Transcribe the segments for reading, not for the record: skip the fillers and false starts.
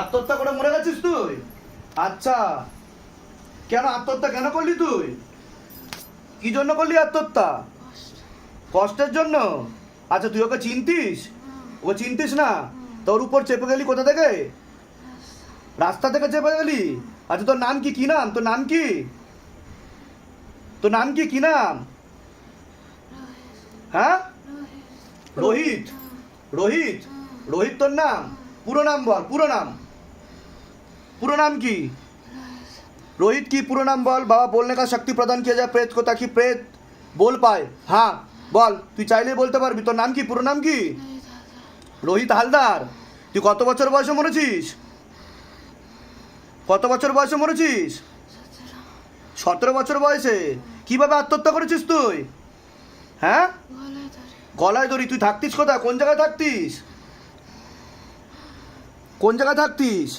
আত্মহত্যা করে মরে গেছিস তুই? আচ্ছা, কেন আত্মহত্যা কেন করলি তুই? কি জন্য করলি আত্মহত্যা? কষ্টের জন্য? আচ্ছা, তুই ওকে চিনতিস? ওকে চিনতিস না? তোর উপর চেপে গেলি কোথা থেকে? রাস্তা থেকে চেপে গেলি? আচ্ছা, তোর নাম কি? কি নাম তোর? নাম কি তোর? নাম কি? কি নাম? হ্যাঁ, রোহিত। রোহিত? রোহিত তোর নাম? পুরো নাম বল, পুরো নাম। পুরো नाम की? रोहित की पूरा नाम बोल। बाबा बोलने का शक्ति प्रदान किया जाए प्रेत को, ताकि प्रेत बोल पाए। हाँ बोल, তুই চাইলে বলতে পারবি। তোর নাম কি? পুরো নাম কি? রোহিত হালদার। তুই কত বছর বয়সে মরেছিস? কত বছর বয়সে মরেছিস? 17 বছর বয়সে। কিভাবে আত্মহত্যা করেছিস তুই? হ্যাঁ, গলায় দড়ি। তুই থাকতিস কোথায়? কোন জায়গায় থাকতিস? कौन जगह থাকতিস?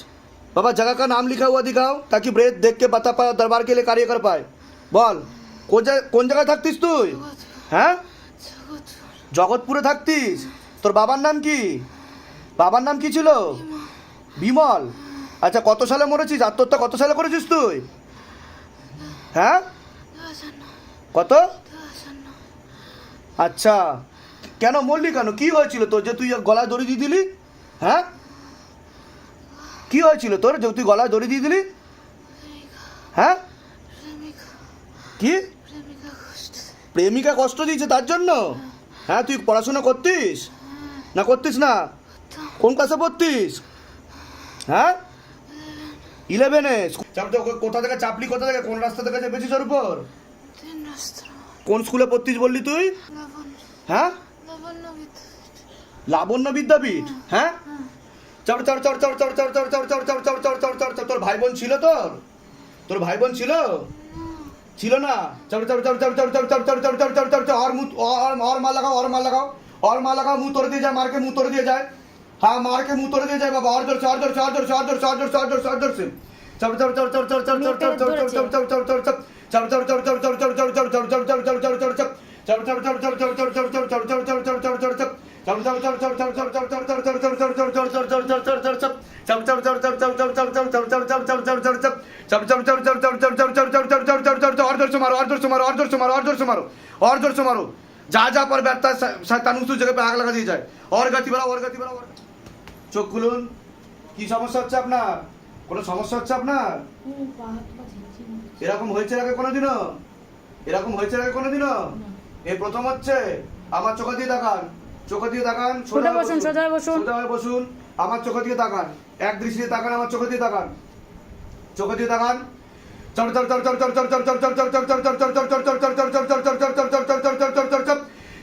बाबा जगह का नाम लिखा हुआ दिखाओ, ताकि प्रेत देख के बता पाए और दरबार के लिए कार्य कर पाए। বল, কোন জায়গায় থাকতিস তুই? হ্যাঁ, জগৎপুরে থাকতিস। তোর বাবার নাম কি? বাবার নাম কি ছিল? বিমল। আচ্ছা, কত সালে মরেছিস? আত্মহত্যা কত সালে করেছিস তুই? হ্যাঁ, কত? আচ্ছা, কেন মরলি? কেন, কি হয়েছিল তোর যে তুই গলায় দড়ি দিয়ে দিলি? হ্যাঁ, কি হয়েছিল তোর যে তুই গলায় দড়ি দিয়ে দিলি? হ্যাঁ, কি? প্রেমিকা কষ্ট দিয়েছে তার জন্য? হ্যাঁ, তুই পড়াশোনা করতিস না? করতিস না? কোন ক্লাসে পড়তিস? হ্যাঁ, 11-এ। কোথা থেকে চাপলি? কোথা থেকে, কোন রাস্তা থেকে চেপেছিস ওর উপর? কোন স্কুলে পড়তিস বললি তুই? হ্যাঁ, লাবণ্য বিদ্যাপীঠ। হ্যাঁ, তোর ভাই বোন ছিল? তোর ভাই বোন ছিল? ছিল না? और मार लगाओ, और मार लगाओ, और मार लगाओ। मुंह तोड़ दिया जाए, मार के मुंह तोड़ दिया जाए। हाँ, मार के मुंह तोड़ दिया जाए बाबा। और जोर से, और जोर से, और जोर से, और जोर से, और जोर से, और जोर से, और जोर से। और जोर से मारो। जा जा पर बैठता है शैतान, उस जगह पे आग लगा दी जाए। और गति बढ़ाओ, और गति बढ़ाओ। চোখ খুলুন। কি সমস্যা হচ্ছে আপনার? কোনো সমস্যা হচ্ছে আপনার? এরকম হয়েছে আগে কোনোদিনও? এরকম হয়েছে আগে কোনোদিনও? এই প্রথম হচ্ছে? আমার চোখ দিয়ে তাকান, চোখ দিয়ে তাকান। সোজা বসুন, সোজা বসুন, সোজা হয়ে বসুন। আমার চোখ দিয়ে তাকান, এক দৃষ্টিতে তাকান। আমার চোখ দিয়ে তাকান, চোখ দিয়ে তাকান।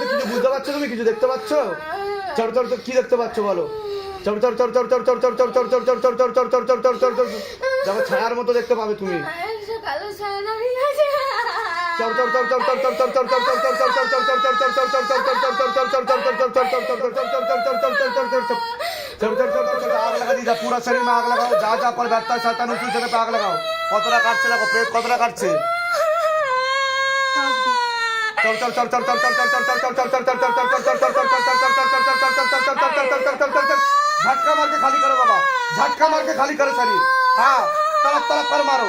কিছু বুঝতে পারছো তুমি, কিছু দেখতে পাচ্ছ? কি দেখতে পাচ্ছ বলো? দেখো ছায়ার মতো দেখতে পাবে তুমি। কালো ছায়া দাঁড়িয়ে আছে। आग लगा दी, पूरा शरीर में आग लगाओ, जहाँ जहाँ पर बैठता है शैतान उसी जगह पे आग लगाओ। कतरा काटছে দেখো, প্রেত কতরা কাটছে। झटका मार के खाली करो बाबा, झटका मार के खाली करो शरीर। हाँ तड़प तड़प कर मारो,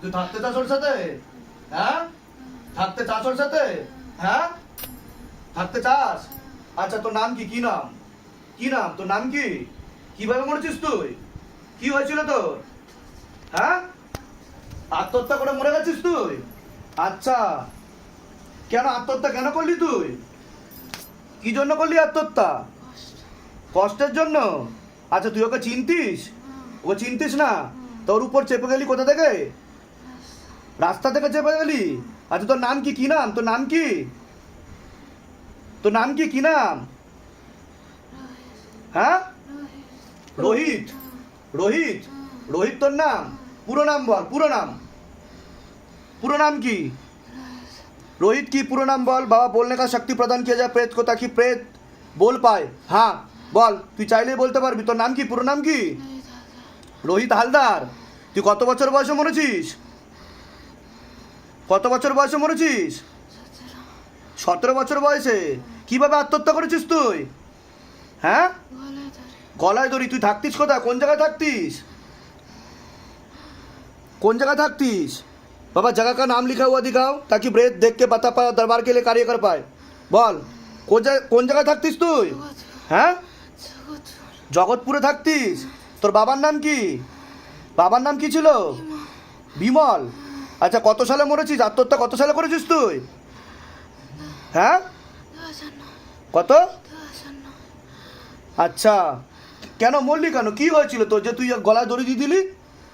তুই থাকতে চাস ওর সাথে? হ্যাঁ, থাকতে চাস ওর সাথে? হ্যাঁ, থাকতে চাস? আচ্ছা তোর নাম কি? কি নাম? কি নাম তোর? নাম কি? কিভাবে মরেছিস তুই? কি হয়েছিল তোর? হ্যাঁ, আত্মহত্যা করে মরে গেছিস তুই? আচ্ছা, কেন আত্মহত্যা কেন করলি তুই? কি জন্য করলি আত্মহত্যা? কষ্টের জন্য? আচ্ছা তুই ওকে চিনতিস? ওকে চিনতিস না? তোর উপর চেপে গেলি কোথা থেকে? রাস্তা থেকে চেপে গেলি? আচ্ছা তোর নাম কি? কি নাম তোর? নাম কি? তোর নাম কি? কি নাম? হ্যাঁ, রোহিত। রোহিত? রোহিত তোর নাম? পুরো নাম বল, পুরো নাম। পুরো नाम की? रोहित की पूरा नाम बोल। बाबा बोलने का शक्ति प्रदान किया जाए प्रेत को, ताकि प्रेत बोल पाए हाँ বল তুই চাইলেই বলতে পারবি তোর নাম কি পুরো নাম কি রোহিত হালদার তুই কত বছর বয়সে মরেছিস কত বছর বয়সে মরেছিস 17 বছর বয়সে কিভাবে আত্মহত্যা করেছিস তুই হ্যাঁ গলায় দড়ি তুই থাকতিস কোথায় কোন জায়গায় থাকতিস कौन जगह थकतीस बाबा जगह का नाम लिखा हुआ दिखाओ ताकि ब्रेथ देख के बता पाए दरबार के लिए कार्य कर पाए बोल कौन जगह थकतीस तू হ্যাঁ জগৎপুরে থাকতিস তোর বাবার নাম কি ছিল বিমল আচ্ছা কত সালে মরেছিস আত্মহত্যা কত সালে করেছিস তুই হ্যাঁ কত আচ্ছা কেন মরলি কেন কি হয়েছিল তোর যে তুই গলায় দড়ি দিয়ে দিলি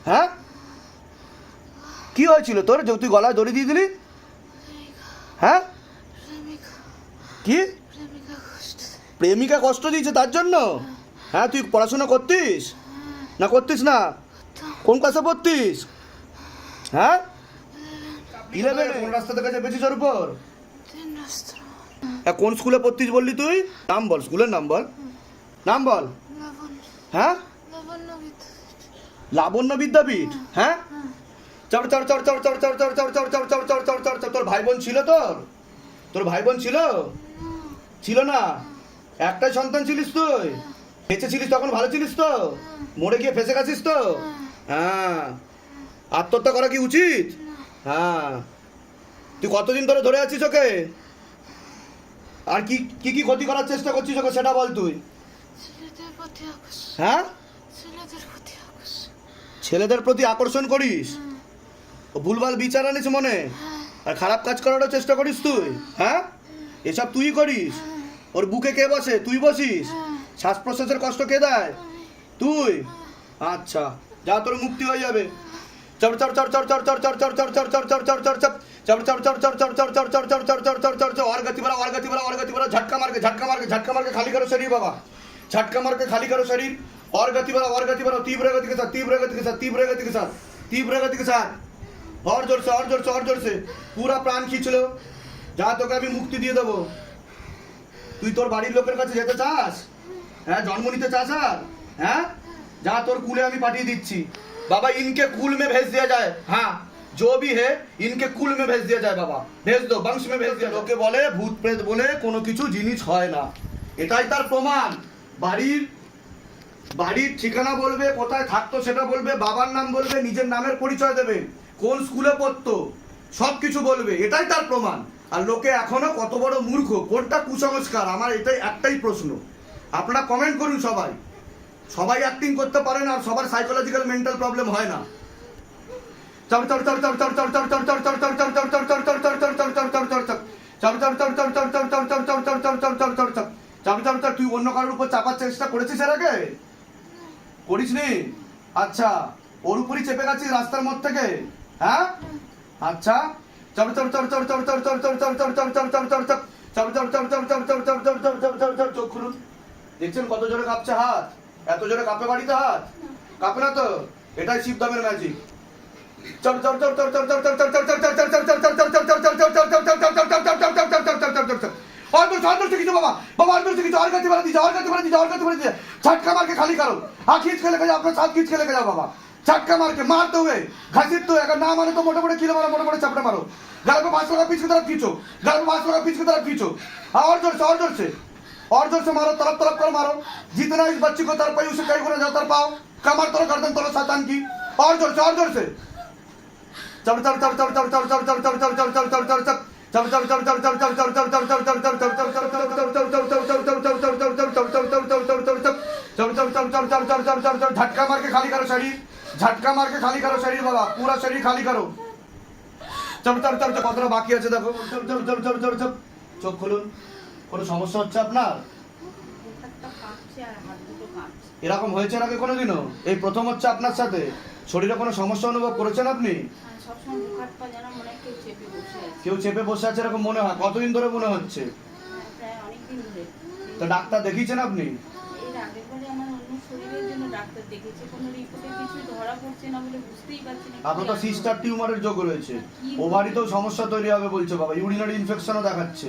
হ্যাঁ কি হয়েছিল তোর যে তুই গলায় দড়ি দিয়ে দিলি হ্যাঁ কি প্রেমিকা কষ্ট দিয়েছে তার জন্য হ্যাঁ তুই পড়াশোনা করতিস না কোন ক্লাসে পড়তিস হ্যাঁ 11 কোন রাস্তা থেকে চেপেছিস ওর উপর কোন স্কুলে পড়তিস বললি তুই নাম বল স্কুলের নাম বল হ্যাঁ লাবণ্য বিদ্যাপীঠ হ্যাঁ চড় চড় চড় চড় চড় চড় চড় চড় চড় চড় চড় চড় চড় চড় চড় তোর ভাই বোন ছিল তোর ভাই বোন ছিল না একটাই সন্তান ছিলিস তুই বেঁচে ছিলিস তখন ভালো ছিলিস তো মরে গিয়ে ফেসে গেছিস তো হ্যাঁ আত্মহত্যা করা কি উচিত হ্যাঁ তুই কতদিন ধরে ধরে আছিস ওকে আর কি কি ক্ষতি করার চেষ্টা করছিস ওকে সেটা বল তুই হ্যাঁ ছেলেদের প্রতি আকর্ষণ করিস ও ভুলভাল বিচার আনিস মনে আর খারাপ কাজ করারও চেষ্টা করিস তুই হ্যাঁ এসব তুই করিস ওর বুকে কে বসে তুই বসিস শ্বাস প্রশ্বাসের কষ্ট কে দেয় তুই আচ্ছা যা তোর মুক্তি হয়ে যাবে চড় চড় চড় চড় চড় চড় চড় চড় চড় চড় চড় চড় চড় চড় चढ़ चढ़ चढ़ चढ़ चढ़ चढ़ चढ़ चढ़ चढ़ चढ़ चढ़ चढ़ चढ़ और गति बढ़ा झटका मार के खाली करो शरीर बाबा झटका मार के खाली करो शरीर और गति बढ़ा तीव्र गति के साथ और जोर से पूरा प्राण खींच लो যা তোকে আমি মুক্তি দিয়ে দেবো তুই তোর বাড়ির লোকের কাছে যেতে চাস হ্যাঁ জন্ম নিতে চাস আর হ্যাঁ যা তোর কুলে আমি পাঠিয়ে দিচ্ছি बाबा इनके कुल में भेज दिया जाए हाँ जो भी है इनके कुल में भेज दिया जाए बाबा भेज दो वंश में भेज दिया लोके बोले भूत प्रेत बोले কোনো কিছু জিনিস হয় না এটাই তার প্রমাণ বাড়ির ঠিকানা বলবে কোথায় থাকতো সেটা বলবে বাবার নাম বলবে নিজের নামের পরিচয় দেবে কোন স্কুলে পড়তো সব কিছু বলবে এটাই তার প্রমাণ আর লোকে এখনো কত বড় মূর্খ কোনটা কুসংস্কার আমার এটাই একটাই প্রশ্ন আপনারা কমেন্ট করুন সবাই অ্যাক্টিং করতে পারে না আর সবার সাইকোলজিক্যাল মেন্টাল প্রবলেম হয় না তুই অন্য কারোর উপর চাপার চেষ্টা করেছিস এর আগে করিসনি আচ্ছা ওর উপরই চেপে গেছিস রাস্তার মধ্যে থেকে হ্যাঁ আচ্ছা চোখ খুলুন দেখছেন কত জোরে কাঁপছে হাত এত জোরে কাঁপে বাড়িতে হাত কাঁপে না তো এটাই শিবধামের ম্যাজিক झटका मार के खाली करो हाँ खींच के लेके जाओ अपने साथ खींच के लेके जाओ बाबा झटका मार के मारते हुए घसीटते हुए अगर ना मारे तो मोटे मोटे कीले मारो मोटे मोटे चपटे मारो गल पे 5 पीछ की तरफ खींचो और जोर से मारो तरफ कर मारो जितना इस बच्ची को तर पाई उसे कई गुना ज्यादा पाओ कमर तोड़ो गर्दन तोड़ो शैतान की और जोर से झटका मार के खाली करो शरीर बाबा पूरा शरीर खाली करो কতটা বাকি আছে দেখো চোখ খুলুন কোনো সমস্যা হচ্ছে আপনার এরকম হয়েছে নাকি কোনোদিনও এই প্রথম হচ্ছে আপনার সাথে শরীরে কোনো সমস্যা অনুভব করেছেন আপনি কেউ চেপে বসে আছে এরকম মনে হয় কতদিন ধরে মনে হচ্ছে তো ডাক্তার দেখিয়েছেন আপনি আপনার তো সিস্টার টিউমারের যোগ রয়েছে ওভারিতেও সমস্যা তৈরি হবে বলছে বাবা ইউরিনারি ইনফেকশনও দেখাচ্ছে